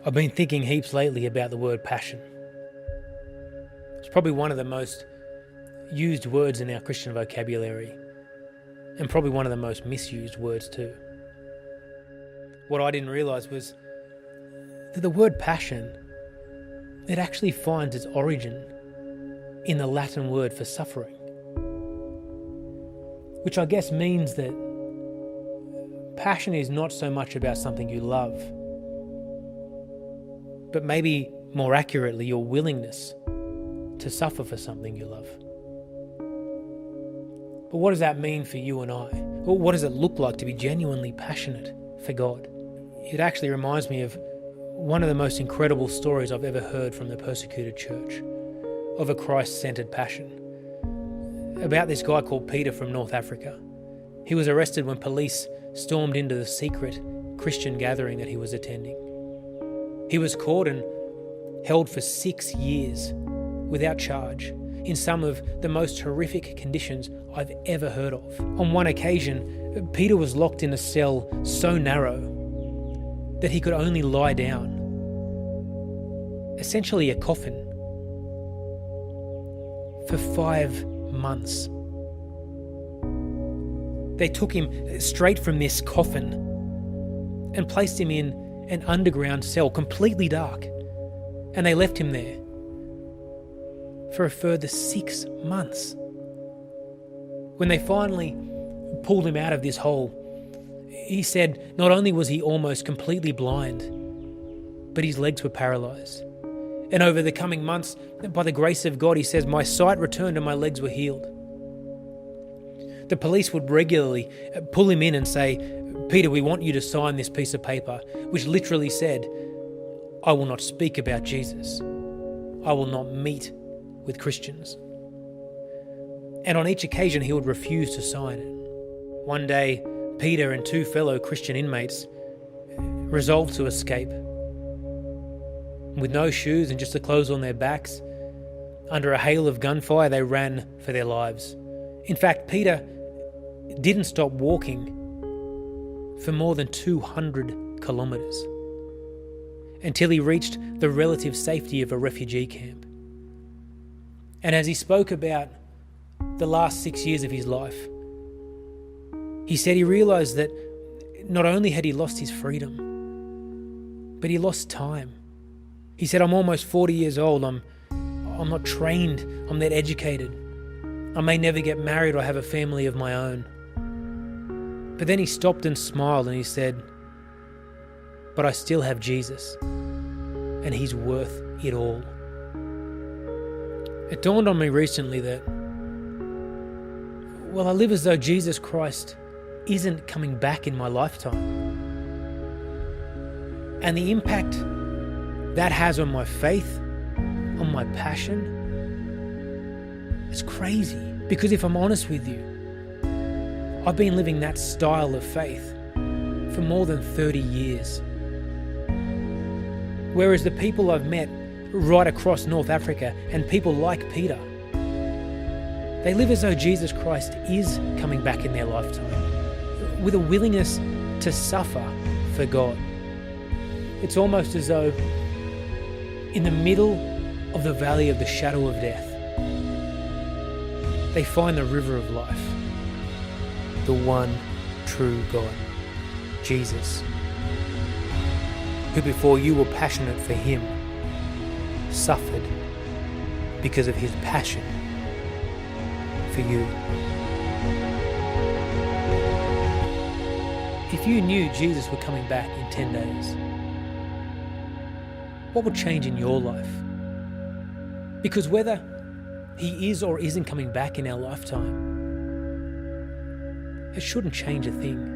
I've been thinking heaps lately about the word passion. It's probably one of the most used words in our Christian vocabulary, and probably one of the most misused words too. What I didn't realise was that the word passion, it actually finds its origin in the Latin word for suffering, which I guess means that passion is not so much about something you love, but maybe more accurately, your willingness to suffer for something you love. But what does that mean for you and I? Or what does it look like to be genuinely passionate for God? It actually reminds me of one of the most incredible stories I've ever heard from the persecuted church, of a Christ-centered passion. About this guy called Peter from North Africa. He was arrested when police stormed into the secret Christian gathering that he was attending. He was caught and held for 6 years without charge in some of the most horrific conditions I've ever heard of. On one occasion, Peter was locked in a cell so narrow that he could only lie down, essentially a coffin, for 5 months. They took him straight from this coffin and placed him in an underground cell, completely dark, and they left him there for a further 6 months. When they finally pulled him out of this hole, he said not only was he almost completely blind, but his legs were paralysed. And over the coming months, by the grace of God, he says, my sight returned and my legs were healed. The police would regularly pull him in and say, Peter, we want you to sign this piece of paper, which literally said, I will not speak about Jesus. I will not meet with Christians. And on each occasion, he would refuse to sign it. One day, Peter and 2 fellow Christian inmates resolved to escape. With no shoes and just the clothes on their backs, under a hail of gunfire, they ran for their lives. In fact, Peter didn't stop walking for more than 200 kilometres until he reached the relative safety of a refugee camp. And as he spoke about the last 6 years of his life, he said he realised that not only had he lost his freedom, but he lost time. He said, I'm almost 40 years old, I'm not trained, I'm not educated. I may never get married or have a family of my own. But then he stopped and smiled and he said, but I still have Jesus, and he's worth it all. It dawned on me recently that, well, I live as though Jesus Christ isn't coming back in my lifetime. And the impact that has on my faith, on my passion, it's crazy. Because if I'm honest with you, I've been living that style of faith for more than 30 years. Whereas the people I've met right across North Africa and people like Peter, they live as though Jesus Christ is coming back in their lifetime, with a willingness to suffer for God. It's almost as though in the middle of the valley of the shadow of death, they find the river of life, the one true God, Jesus, who before you were passionate for him, suffered because of his passion for you. If you knew Jesus were coming back in 10 days, what would change in your life? Because whether he is or isn't coming back in our lifetime, it shouldn't change a thing.